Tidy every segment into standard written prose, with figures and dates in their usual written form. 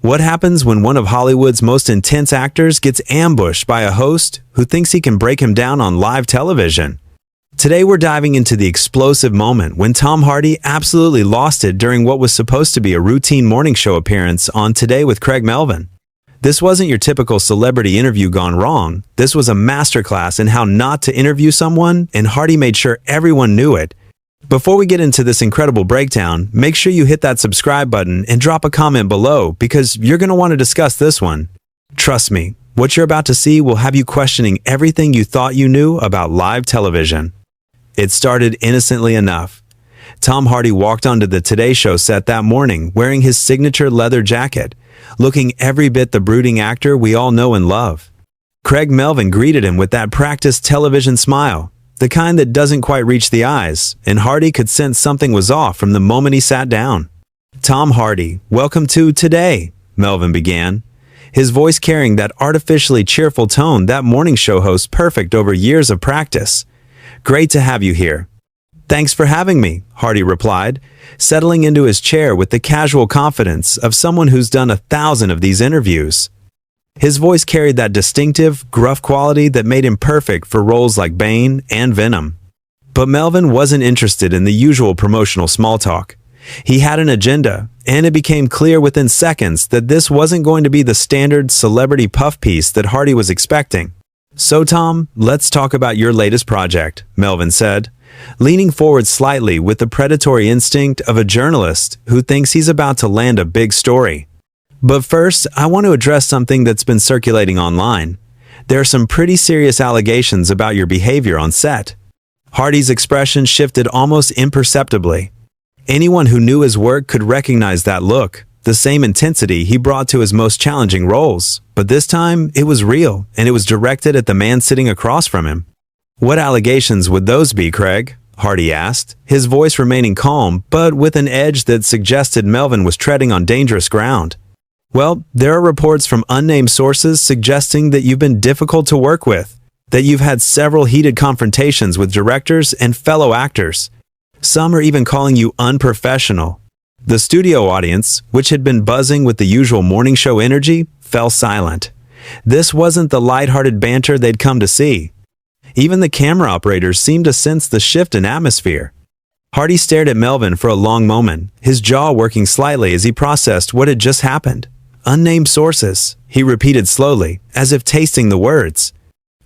What happens when one of Hollywood's most intense actors gets ambushed by a host who thinks he can break him down on live television? Today we're diving into the explosive moment when Tom Hardy absolutely lost it during what was supposed to be a routine morning show appearance on Today with Craig Melvin. This wasn't your typical celebrity interview gone wrong. This was a masterclass in how not to interview someone, and Hardy made sure everyone knew it. Before we get into this incredible breakdown, make sure you hit that subscribe button and drop a comment below because you're going to want to discuss this one. Trust me, what you're about to see will have you questioning everything you thought you knew about live television. It started innocently enough. Tom Hardy walked onto the Today Show set that morning wearing his signature leather jacket, looking every bit the brooding actor we all know and love. Craig Melvin greeted him with that practiced television smile, the kind that doesn't quite reach the eyes, and Hardy could sense something was off from the moment he sat down. "Tom Hardy, welcome to Today," Melvin began, his voice carrying that artificially cheerful tone that morning show host perfect over years of practice. "Great to have you here." "Thanks for having me," Hardy replied, settling into his chair with the casual confidence of someone who's done 1,000 of these interviews. His voice carried that distinctive, gruff quality that made him perfect for roles like Bane and Venom. But Melvin wasn't interested in the usual promotional small talk. He had an agenda, and it became clear within seconds that this wasn't going to be the standard celebrity puff piece that Hardy was expecting. "So Tom, let's talk about your latest project," Melvin said, leaning forward slightly with the predatory instinct of a journalist who thinks he's about to land a big story. "But first, I want to address something that's been circulating online. There are some pretty serious allegations about your behavior on set." Hardy's expression shifted almost imperceptibly. Anyone who knew his work could recognize that look, the same intensity he brought to his most challenging roles. But this time, it was real, and it was directed at the man sitting across from him. "What allegations would those be, Craig?" Hardy asked, his voice remaining calm, but with an edge that suggested Melvin was treading on dangerous ground. "Well, there are reports from unnamed sources suggesting that you've been difficult to work with, that you've had several heated confrontations with directors and fellow actors. Some are even calling you unprofessional." The studio audience, which had been buzzing with the usual morning show energy, fell silent. This wasn't the lighthearted banter they'd come to see. Even the camera operators seemed to sense the shift in atmosphere. Hardy stared at Melvin for a long moment, his jaw working slightly as he processed what had just happened. "Unnamed sources," he repeated slowly, as if tasting the words.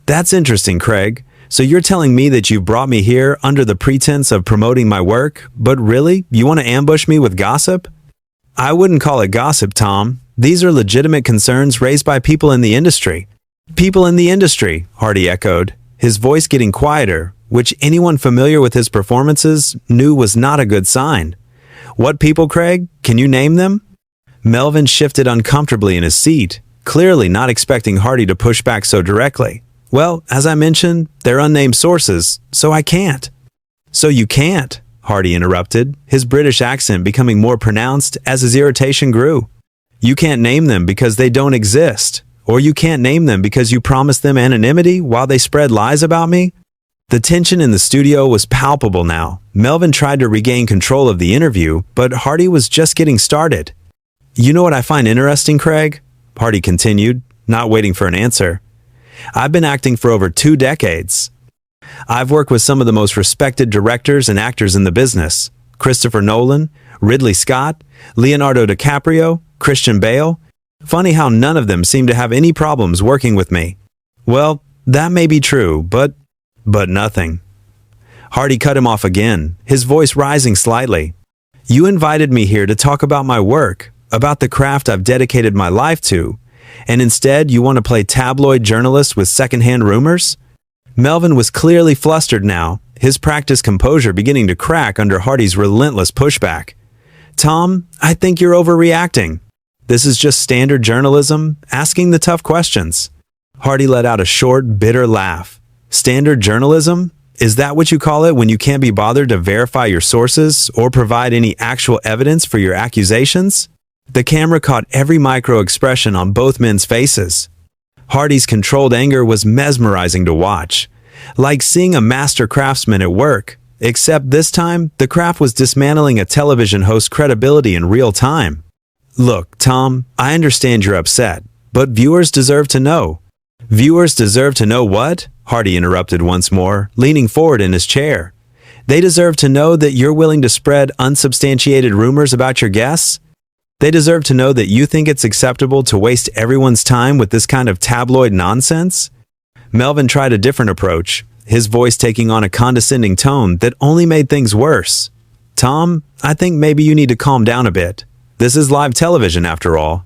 "That's interesting, Craig. So you're telling me that you brought me here under the pretense of promoting my work, but really, you want to ambush me with gossip?" "I wouldn't call it gossip, Tom. These are legitimate concerns raised by people in the industry." "People in the industry," Hardy echoed, his voice getting quieter, which anyone familiar with his performances knew was not a good sign. "What people, Craig? Can you name them?" Melvin shifted uncomfortably in his seat, clearly not expecting Hardy to push back so directly. "Well, as I mentioned, they're unnamed sources, so I can't." "So you can't," Hardy interrupted, his British accent becoming more pronounced as his irritation grew. "You can't name them because they don't exist, or you can't name them because you promised them anonymity while they spread lies about me?" The tension in the studio was palpable now. Melvin tried to regain control of the interview, but Hardy was just getting started. "You know what I find interesting, Craig?" Hardy continued, not waiting for an answer. "I've been acting for over 2 decades. I've worked with some of the most respected directors and actors in the business. Christopher Nolan, Ridley Scott, Leonardo DiCaprio, Christian Bale. Funny how none of them seem to have any problems working with me." "Well, that may be true, but nothing." Hardy cut him off again, his voice rising slightly. "You invited me here to talk about my work, about the craft I've dedicated my life to, and instead you want to play tabloid journalist with secondhand rumors?" Melvin was clearly flustered now, his practiced composure beginning to crack under Hardy's relentless pushback. "Tom, I think you're overreacting. This is just standard journalism, asking the tough questions." Hardy let out a short, bitter laugh. "Standard journalism? Is that what you call it when you can't be bothered to verify your sources or provide any actual evidence for your accusations?" The camera caught every micro-expression on both men's faces. Hardy's controlled anger was mesmerizing to watch, like seeing a master craftsman at work, except this time, the craft was dismantling a television host's credibility in real time. Look, Tom, I understand you're upset, but viewers deserve to know. Viewers deserve to know what? Hardy interrupted once more, leaning forward in his chair. They deserve to know that you're willing to spread unsubstantiated rumors about your guests? They deserve to know that you think it's acceptable to waste everyone's time with this kind of tabloid nonsense? Melvin tried a different approach, his voice taking on a condescending tone that only made things worse. Tom, I think maybe you need to calm down a bit. This is live television after all.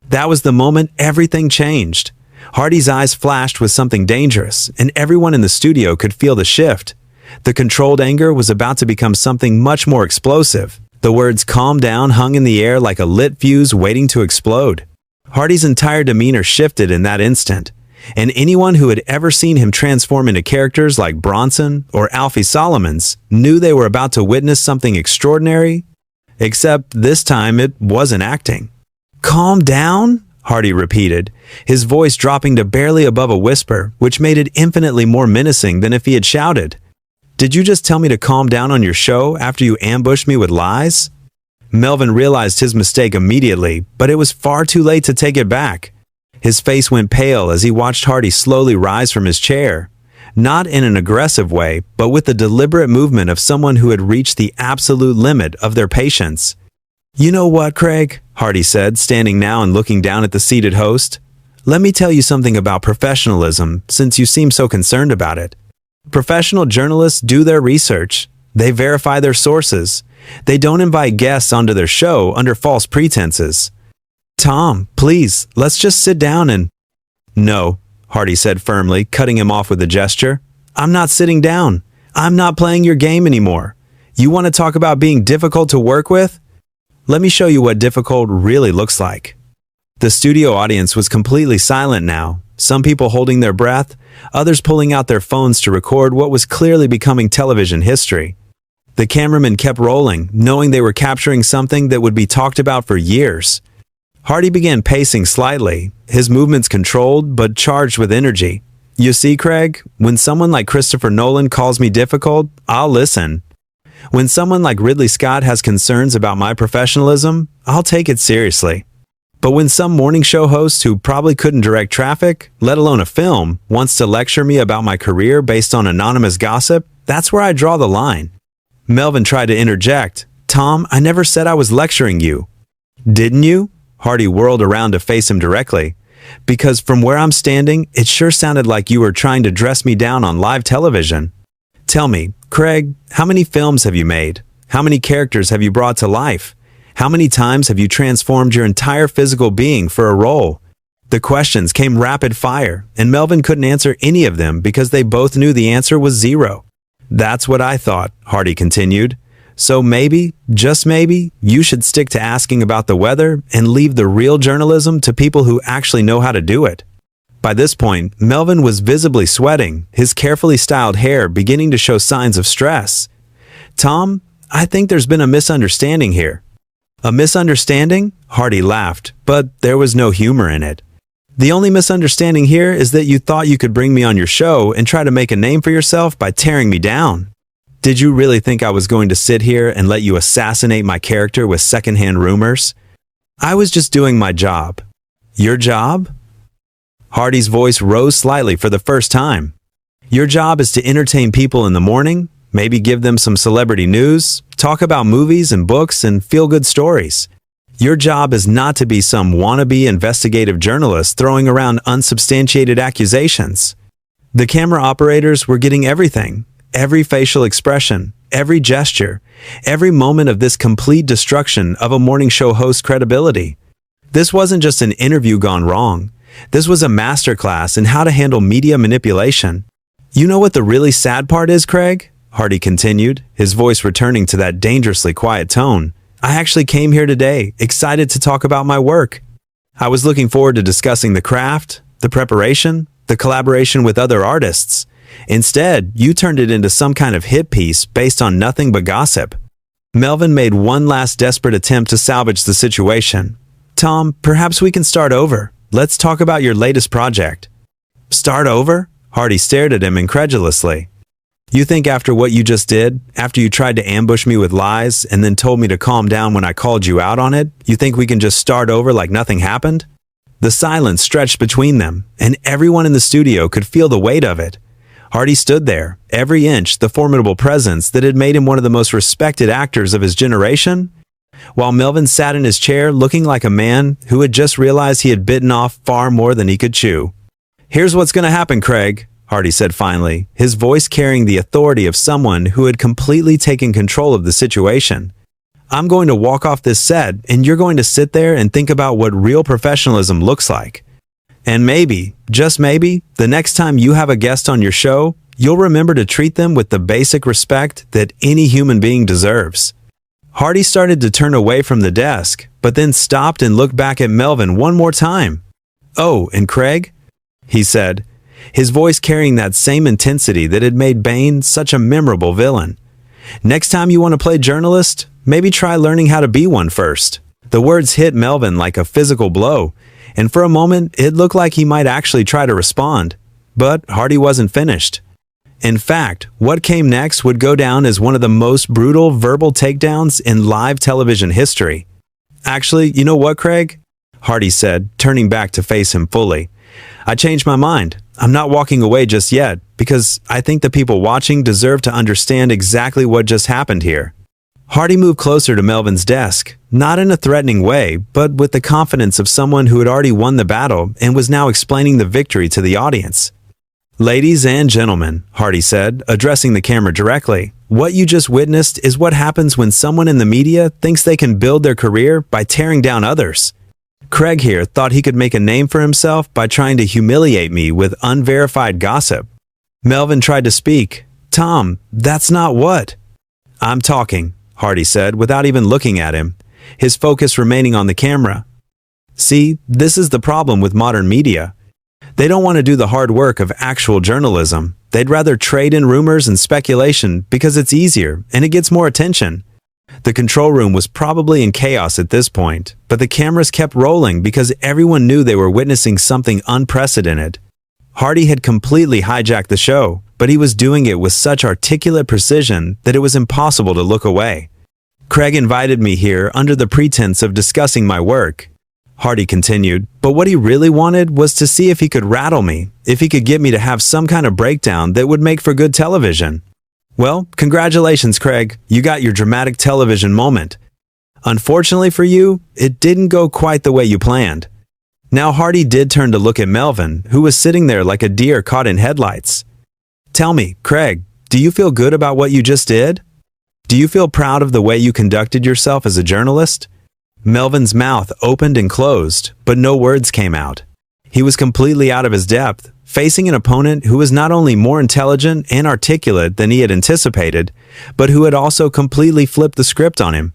That was the moment everything changed. Hardy's eyes flashed with something dangerous, and everyone in the studio could feel the shift. The controlled anger was about to become something much more explosive. The words "calm down" hung in the air like a lit fuse waiting to explode. Hardy's entire demeanor shifted in that instant, and anyone who had ever seen him transform into characters like Bronson or Alfie Solomons knew they were about to witness something extraordinary. Except this time it wasn't acting. "Calm down?" Hardy repeated, his voice dropping to barely above a whisper, which made it infinitely more menacing than if he had shouted. "Did you just tell me to calm down on your show after you ambushed me with lies?" Melvin realized his mistake immediately, but it was far too late to take it back. His face went pale as he watched Hardy slowly rise from his chair. Not in an aggressive way, but with the deliberate movement of someone who had reached the absolute limit of their patience. "You know what, Craig?" Hardy said, standing now and looking down at the seated host. "Let me tell you something about professionalism, since you seem so concerned about it. Professional journalists do their research. They verify their sources. They don't invite guests onto their show under false pretenses. Tom, please, let's just sit down and—" "No," Hardy said firmly, cutting him off with a gesture. "I'm not sitting down. I'm not playing your game anymore. You want to talk about being difficult to work with? Let me show you what difficult really looks like." The studio audience was completely silent now, some people holding their breath, others pulling out their phones to record what was clearly becoming television history. The cameraman kept rolling, knowing they were capturing something that would be talked about for years. Hardy began pacing slightly, his movements controlled but charged with energy. "You see, Craig, when someone like Christopher Nolan calls me difficult, I'll listen. When someone like Ridley Scott has concerns about my professionalism, I'll take it seriously. But when some morning show host who probably couldn't direct traffic, let alone a film, wants to lecture me about my career based on anonymous gossip, that's where I draw the line." Melvin tried to interject. "Tom, I never said I was lecturing you." "Didn't you?" Hardy whirled around to face him directly. "Because from where I'm standing, it sure sounded like you were trying to dress me down on live television. Tell me, Craig, how many films have you made? How many characters have you brought to life? How many times have you transformed your entire physical being for a role?" The questions came rapid fire, and Melvin couldn't answer any of them because they both knew the answer was zero. "That's what I thought," Hardy continued. "So maybe, just maybe, you should stick to asking about the weather and leave the real journalism to people who actually know how to do it." By this point, Melvin was visibly sweating, his carefully styled hair beginning to show signs of stress. "Tom, I think there's been a misunderstanding here." "A misunderstanding?" Hardy laughed, but there was no humor in it. "The only misunderstanding here is that you thought you could bring me on your show and try to make a name for yourself by tearing me down. Did you really think I was going to sit here and let you assassinate my character with secondhand rumors? I was just doing my job." "Your job?" Hardy's voice rose slightly for the first time. "Your job is to entertain people in the morning, maybe give them some celebrity news, talk about movies and books and feel-good stories. Your job is not to be some wannabe investigative journalist throwing around unsubstantiated accusations." The camera operators were getting everything. Every facial expression, every gesture, every moment of this complete destruction of a morning show host's credibility. This wasn't just an interview gone wrong. This was a masterclass in how to handle media manipulation. "You know what the really sad part is, Craig?" Hardy continued, his voice returning to that dangerously quiet tone. "I actually came here today, excited to talk about my work. I was looking forward to discussing the craft, the preparation, the collaboration with other artists. Instead, you turned it into some kind of hit piece based on nothing but gossip." Melvin made one last desperate attempt to salvage the situation. "Tom, perhaps we can start over. Let's talk about your latest project." "Start over?" Hardy stared at him incredulously. You think after what you just did, after you tried to ambush me with lies and then told me to calm down when I called you out on it, you think we can just start over like nothing happened? The silence stretched between them, and everyone in the studio could feel the weight of it. Hardy stood there, every inch the formidable presence that had made him one of the most respected actors of his generation, while Melvin sat in his chair looking like a man who had just realized he had bitten off far more than he could chew. "Here's what's going to happen, Craig," Hardy said finally, his voice carrying the authority of someone who had completely taken control of the situation. "I'm going to walk off this set, and you're going to sit there and think about what real professionalism looks like. And maybe, just maybe, the next time you have a guest on your show, you'll remember to treat them with the basic respect that any human being deserves." Hardy started to turn away from the desk, but then stopped and looked back at Melvin one more time. "Oh, and Craig?" he said, his voice carrying that same intensity that had made Bane such a memorable villain. "Next time you want to play journalist, maybe try learning how to be one first." The words hit Melvin like a physical blow, and for a moment it looked like he might actually try to respond. But Hardy wasn't finished. In fact, what came next would go down as one of the most brutal verbal takedowns in live television history. "Actually, you know what, Craig?" Hardy said, turning back to face him fully. "I changed my mind. I'm not walking away just yet, because I think the people watching deserve to understand exactly what just happened here." Hardy moved closer to Melvin's desk, not in a threatening way, but with the confidence of someone who had already won the battle and was now explaining the victory to the audience. "Ladies and gentlemen," Hardy said, addressing the camera directly, "what you just witnessed is what happens when someone in the media thinks they can build their career by tearing down others. Craig here thought he could make a name for himself by trying to humiliate me with unverified gossip." Melvin tried to speak. "Tom, that's not what—" "I'm talking," Hardy said, without even looking at him, his focus remaining on the camera. "See, this is the problem with modern media. They don't want to do the hard work of actual journalism. They'd rather trade in rumors and speculation because it's easier and it gets more attention." The control room was probably in chaos at this point, but the cameras kept rolling because everyone knew they were witnessing something unprecedented. Hardy had completely hijacked the show, but he was doing it with such articulate precision that it was impossible to look away. "Craig invited me here under the pretense of discussing my work," Hardy continued, "but what he really wanted was to see if he could rattle me, if he could get me to have some kind of breakdown that would make for good television. Well, congratulations, Craig, you got your dramatic television moment. Unfortunately for you, it didn't go quite the way you planned." Now Hardy did turn to look at Melvin, who was sitting there like a deer caught in headlights. "Tell me, Craig, do you feel good about what you just did? Do you feel proud of the way you conducted yourself as a journalist?" Melvin's mouth opened and closed, but no words came out. He was completely out of his depth, facing an opponent who was not only more intelligent and articulate than he had anticipated, but who had also completely flipped the script on him.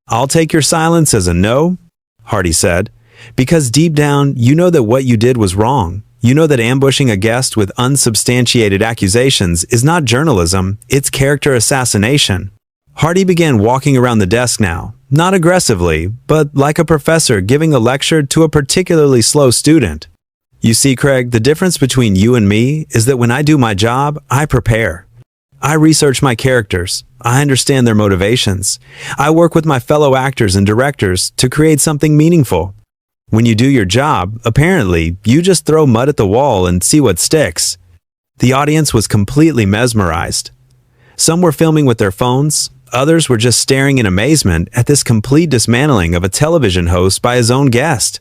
"I'll take your silence as a no," Hardy said, "because deep down you know that what you did was wrong. You know that ambushing a guest with unsubstantiated accusations is not journalism, it's character assassination." Hardy began walking around the desk now, not aggressively, but like a professor giving a lecture to a particularly slow student. "You see, Craig, the difference between you and me is that when I do my job, I prepare. I research my characters. I understand their motivations. I work with my fellow actors and directors to create something meaningful. When you do your job, apparently, you just throw mud at the wall and see what sticks." The audience was completely mesmerized. Some were filming with their phones. Others were just staring in amazement at this complete dismantling of a television host by his own guest.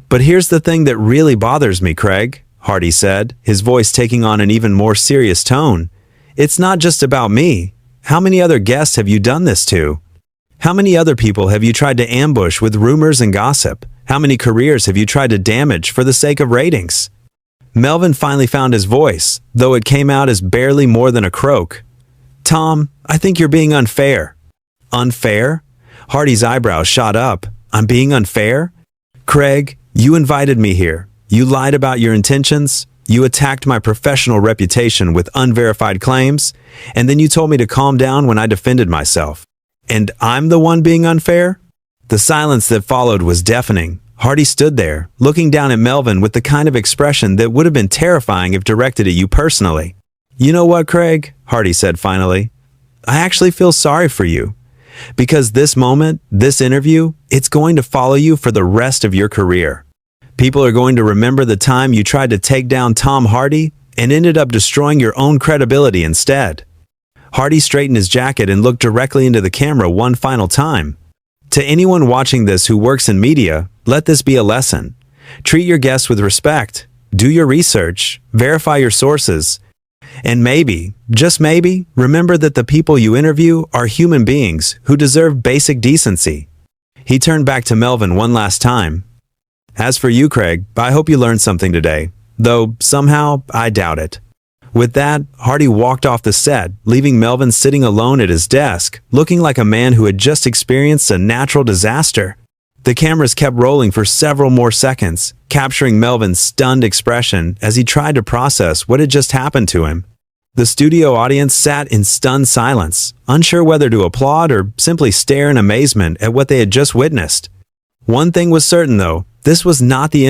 "But here's the thing that really bothers me, Craig," Hardy said, his voice taking on an even more serious tone. "It's not just about me. How many other guests have you done this to? How many other people have you tried to ambush with rumors and gossip? How many careers have you tried to damage for the sake of ratings?" Melvin finally found his voice, though it came out as barely more than a croak. "Tom, I think you're being unfair." "Unfair?" Hardy's eyebrows shot up. "I'm being unfair? Craig, you invited me here. You lied about your intentions. You attacked my professional reputation with unverified claims. And then you told me to calm down when I defended myself. And I'm the one being unfair?" The silence that followed was deafening. Hardy stood there, looking down at Melvin with the kind of expression that would have been terrifying if directed at you personally. "You know what, Craig? Hardy said finally. "I actually feel sorry for you. Because this moment, this interview, it's going to follow you for the rest of your career. People are going to remember the time you tried to take down Tom Hardy and ended up destroying your own credibility instead." Hardy straightened his jacket and looked directly into the camera one final time. To anyone watching this who works in media, let this be a lesson. Treat your guests with respect, do your research, verify your sources, and maybe, just maybe, remember that the people you interview are human beings who deserve basic decency. He turned back to Melvin one last time. "As for you, Craig, I hope you learned something today, though somehow I doubt it." With that, Hardy walked off the set, leaving Melvin sitting alone at his desk, looking like a man who had just experienced a natural disaster. The cameras kept rolling for several more seconds, capturing Melvin's stunned expression as he tried to process what had just happened to him. The studio audience sat in stunned silence, unsure whether to applaud or simply stare in amazement at what they had just witnessed. One thing was certain though, this was not the